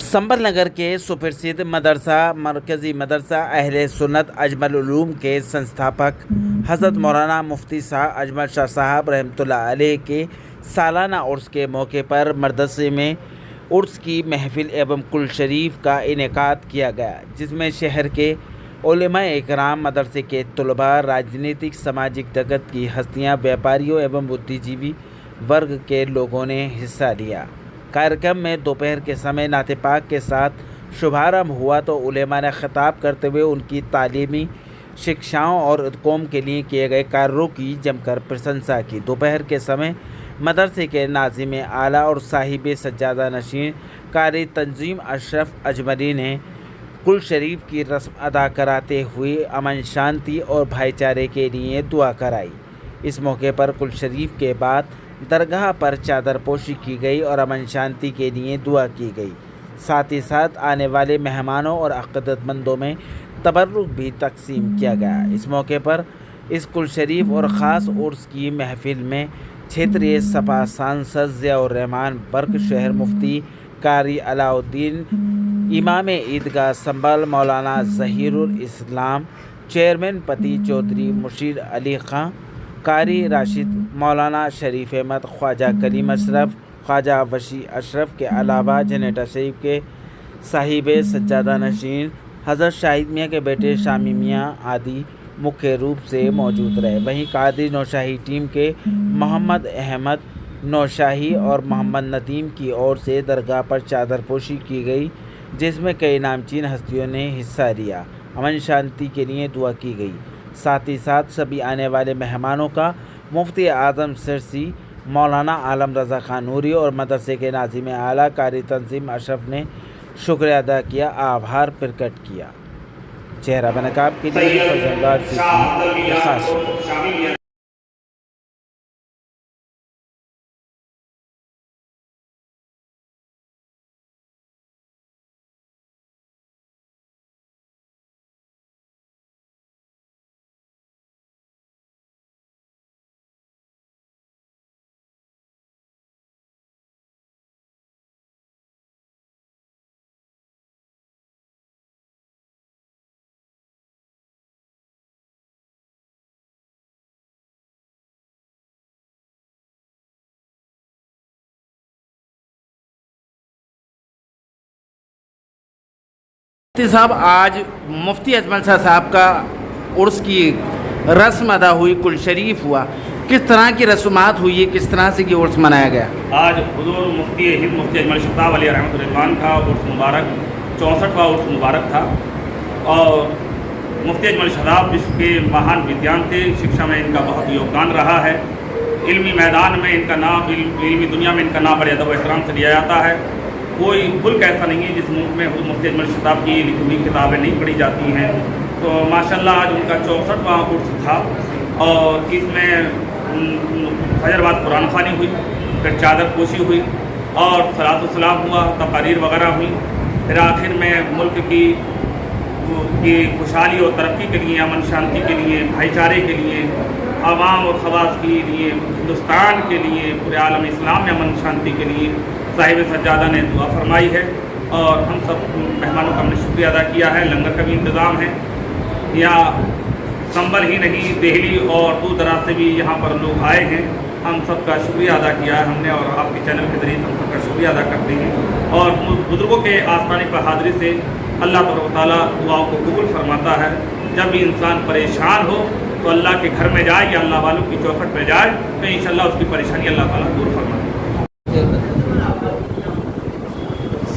संबल नगर के सुप्रसिद्ध मदरसा मरकज़ी मदरसा अहले सुन्नत अजमल उलूम के संस्थापक हज़रत मौलाना मुफ्ती शाह अजमल शाह साहब रहमतुल्लाह अलैह के सालाना उर्स के मौके पर मदरसे में उर्स की महफिल एवं कुल शरीफ का इनेकाद किया गया, जिसमें शहर के उलेमाए इकराम, मदरसे के तलबा, राजनीतिक सामाजिक जगत की हस्तियाँ, व्यापारियों एवं बुद्धिजीवी वर्ग के लोगों ने हिस्सा लिया। कार्यक्रम में दोपहर के समय नाते पाक के साथ शुभारंभ हुआ तो उलेमा ने खिताब करते हुए उनकी तालीमी शिक्षाओं और कौम के लिए किए गए कार्यों की जमकर प्रशंसा की। दोपहर के समय मदरसे के नाज़िम आला और साहिब सज्जादा नशीन कारी तंजीम अशरफ अजमली ने कुल शरीफ की रस्म अदा कराते हुए अमन, शांति और भाईचारे के लिए दुआ कराई। इस मौके पर कुल शरीफ के बाद दरगाह पर चादर पोशी की गई और अमन शांति के लिए दुआ की गई। साथ ही साथ आने वाले मेहमानों और अक़ीदतमंदों में तबर्रुक भी तकसीम किया गया। इस मौके पर इस कुल शरीफ और ख़ास उर्स की महफिल में क्षेत्रीय सपा सांसद ज़ियाउर रहमान बर्क, शहर मुफ्ती कारी अलाउद्दीन, इमाम ईदगाह संबल मौलाना ज़हीरुल इस्लाम, चेयरमैन पति चौधरी मुशीर अली खां, कारी राशिद मौलाना शरीफ अहमद, ख्वाजा करीम अशरफ, ख्वाजा वशी अशरफ के अलावा जनेटा शरीफ के साहिब सज्जादा नशीन हज़रत शाहिद मियाँ के बेटे शामी मियाँ आदि मुख्य रूप से मौजूद रहे। वहीं कादरी नौशाही टीम के मोहम्मद अहमद नौशाही और मोहम्मद नदीम की ओर से दरगाह पर चादर पोशी की गई, जिसमें कई नामचीन हस्तियों ने हिस्सा लिया। अमन शांति के लिए दुआ की गई। साथ ही साथ सभी आने वाले मेहमानों का मुफ्ती आज़म सिरसी, मौलाना आलम रज़ा खान नूरी और मदरसे के नाज़िम आला कारी तंजीम अशरफ ने शुक्रिया अदा किया, आभार प्रकट किया। चेहरा बनकाब के लिए खास मुफ्ती साहब, आज मुफ्ती अजमल शाह साहब का उर्स की रस्म अदा हुई, कुल शरीफ हुआ, किस तरह की रस्मात हुई है, किस तरह से ये उर्स मनाया गया? आज हुजूर मुफ्ती हिंद मुफ्ती अजमल शाह साहब अलैहि रहमतुल्लाह का उर्स मुबारक 64वां उर्स मुबारक था और मुफ्ती अजमल शाह साहब जिसके महान विद्वान थे, शिक्षा में इनका बहुत योगदान रहा है। इल्मी मैदान में इनका नाम, इल्मी दुनिया में इनका नाम बड़े अदब एहतराम से लिया जाता है। कोई मुल्क ऐसा नहीं है जिस मुल्क में मुफ्ती अजमल शाह साहब की लिखी हुई किताबें नहीं पढ़ी जाती हैं। तो माशाल्लाह आज उनका 64वां उर्स था और इसमें फजर बाद कुरान ख़वानी हुई, फिर चादर पोशी हुई और सलात व सलाम हुआ, तकारीर वगैरह हुई। फिर आखिर में मुल्क की खुशहाली और तरक्की के लिए, अमन शांति के लिए, भाईचारे के लिए, आवाम और ख़वास के लिए, हिंदुस्तान के लिए, पूरे आलम इस्लाम में अमन शांति के लिए साहिब सज्जादा ने दुआ फरमाई है और हम सब मेहमानों का हमने शुक्रिया अदा किया है। लंगर का भी इंतज़ाम है। यहाँ संबल ही नहीं, दिल्ली और दूर दराज से भी यहाँ पर लोग आए हैं। हम सब का शुक्रिया अदा किया है हमने और आपके चैनल के ज़रिए हम सब का शुक्रिया अदा करते हैं। और बुज़ुर्गों के आस्थाने पर हाज़िरी से अल्लाह तआला दुआओं को कबूल फरमाता है। जब भी इंसान परेशान हो तो अल्लाह के घर में जाए या अल्लाह वालों की चौखट पर जाए तो इंशाअल्लाह उसकी परेशानी अल्लाह ताला दूर फरमाता है।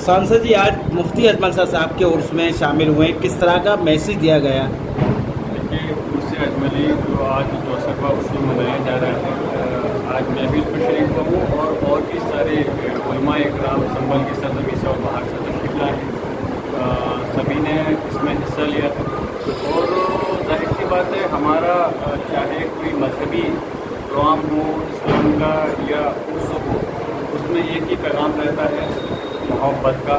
सांसद जी, आज मुफ्ती अजमल शाह साहब के उर्स में शामिल हुए, किस तरह का मैसेज दिया गया? देखिए, उर्स अजमली जो आज 64वां उर्स मनाया जा रहा है, आज मैं भी उस पर शरीक हुआ हूँ और भी सारे उलमाए इकराम संबल की सरजमी से और बाहर से तशरीफ लाए, सभी ने इसमें हिस्सा लिया और जाहिर सी बात है, हमारा चाहे कोई मजहबी प्रोग्राम हो इस्लाम का या उर्स हो, उसमें एक ही पैगाम रहता है मोहब्बत का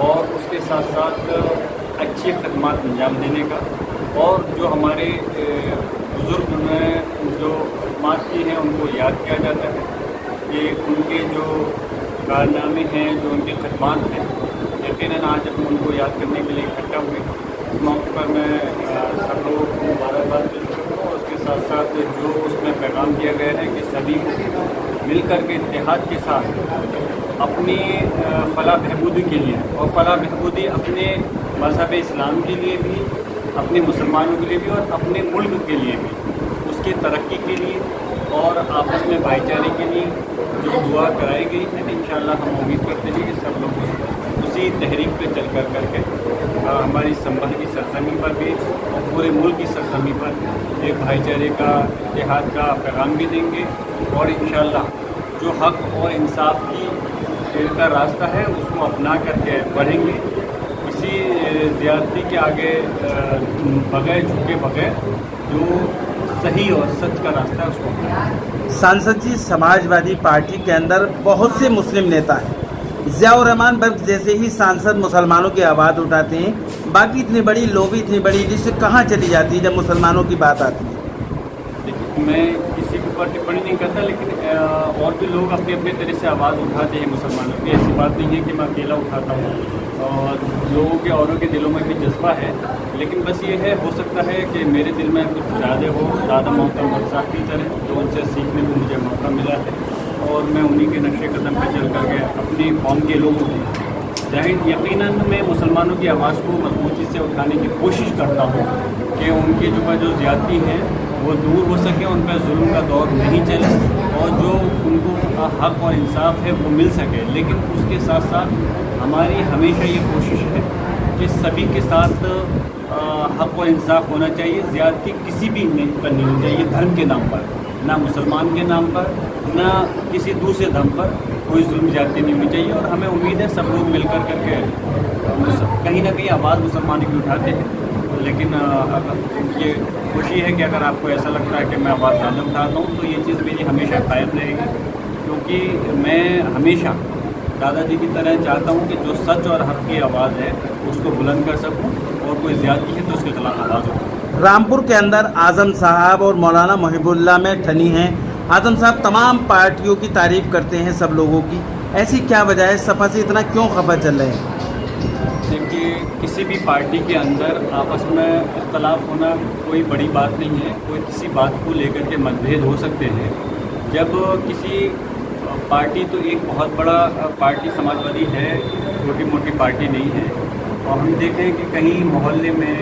और उसके साथ साथ अच्छी खदमात अंजाम देने का। और जो हमारे बुज़ुर्ग ने जो खदमात की हैं उनको याद किया जाता है कि उनके जो कारनामे हैं, जो उनकी खदमात हैं, यकीनन आज हम उनको याद करने के लिए इकट्ठा हुए। इस मौके पर मैं सब लोगों को मुबारकबाद देता हूँ और उसके साथ साथ जो उसमें पैगाम दिया गया है कि सभी मिल कर के इत्तेहाद के साथ अपनी फलाह बहबूदी के लिए और फलाह बहबूदी अपने मज़हब इस्लाम के लिए भी, अपने मुसलमानों के लिए भी और अपने मुल्क के लिए भी, उसकी तरक्की के लिए और आपस में भाईचारे के लिए जो दुआ कराई गई है, इंशाअल्लाह हम उम्मीद करते हैं कि सब लोग उसी तहरीक पे चल कर करके हमारी संभल की सरजमी पर भी और पूरे मुल्क की सरजमी पर एक भाईचारे का, इत्तेहाद का पैगाम भी देंगे और इंशाअल्लाह जो हक़ और इंसाफ की का रास्ता है उसको अपना करके बढ़ेंगे। इसी ज़्यादती के आगे बगैर झुके बगैर जो सही और सच का रास्ता है उसको अपनाएंगे। सांसद जी, समाजवादी पार्टी के अंदर बहुत से मुस्लिम नेता हैं। ज़ियाउर रहमान बर्ग जैसे ही सांसद मुसलमानों की आवाज़ उठाते हैं, बाकी इतनी बड़ी लॉबी, इतनी बड़ी लिस्ट कहाँ चली जाती है जब मुसलमानों की बात आती है? देखिए, मैं किसी के ऊपर टिप्पणी नहीं करता, लेकिन और भी लोग अपने अपने तरह से आवाज़ उठाते हैं मुसलमानों की। ऐसी बात नहीं है कि मैं अकेला उठाता हूँ और लोगों के औरों के दिलों में भी जज्बा है, लेकिन बस ये है, हो सकता है कि मेरे दिल में कुछ ज़्यादा मौका साथ की तरह जो उनसे सीखने को मुझे मौका मिला है और मैं उन्हीं के नक्शे कदम पर चल करके अपनी कौम के लोगों की जाहिर यकीनन मैं मुसलमानों की आवाज़ को मजबूती से उठाने की कोशिश करता हूँ कि उनके जो ज़्यादती हैं वो दूर हो सके, उन पर जुल्म का दौर नहीं चले और जो उनको हक़ और इंसाफ है वो मिल सके। लेकिन उसके साथ साथ हमारी हमेशा ये कोशिश है कि सभी के साथ हक़ और इंसाफ होना चाहिए। ज़्यादती किसी भी पर नहीं होनी चाहिए, धर्म के नाम पर, ना मुसलमान के नाम पर, ना किसी दूसरे धर्म पर कोई जुल्म ज़्यादती नहीं होनी चाहिए। और हमें उम्मीद है सब लोग मिलकर करके कहीं ना कहीं आवाज़ मुसलमानों की उठाते हैं, लेकिन ये खुशी है कि अगर आपको ऐसा लगता है कि मैं आवाज़ ज़्यादा उठाता हूँ तो ये चीज़ मेरी हमेशा कायम रहेगी, क्योंकि मैं हमेशा दादाजी की तरह चाहता हूँ कि जो सच और हक़ की आवाज़ है उसको बुलंद कर सकूँ और कोई ज़्यादती है तो उसके खिलाफ आवाज़ उठाऊँ। रामपुर के अंदर आज़म साहब और मौलाना मुहिबुल्लाह में ठनी हैं। आज़म साहब तमाम पार्टियों की तारीफ़ करते हैं, सब लोगों की, ऐसी क्या वजह है, सपा से इतना क्यों खफा चल रहे हैं? देखिए, किसी भी पार्टी के अंदर आपस में इख्तलाफ होना कोई बड़ी बात नहीं है। कोई किसी बात को लेकर के मतभेद हो सकते हैं। जब किसी पार्टी, तो एक बहुत बड़ा पार्टी समाजवादी है, छोटी मोटी पार्टी नहीं है, और हम देखें कि कहीं मोहल्ले में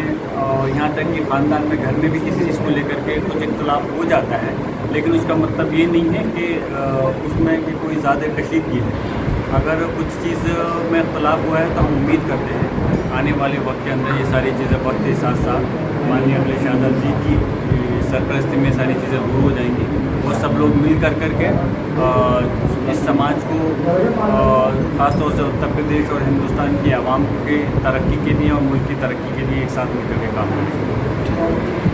यहाँ तक कि ख़ानदान में, घर में भी किसी चीज़ को लेकर के कुछ इख्तलाफ हो जाता है, लेकिन उसका मतलब ये नहीं है कि उसमें कि कोई ज़्यादा कशीदगी है। अगर कुछ चीज़ में इख्तलाफ हुआ है तो हम उम्मीद करते हैं आने वाले वक्त के अंदर ये सारी चीज़ें वक्त के साथ साथ माननीय अखिलेश यादव जी की सरपरस्ती में सारी चीज़ें दूर हो जाएंगी और सब लोग मिल कर करके इस समाज को, ख़ासतौर से उत्तर प्रदेश और हिंदुस्तान की आवाम की तरक्की के लिए और मुल्क की तरक्की के लिए एक साथ मिलकर के काम करेंगे।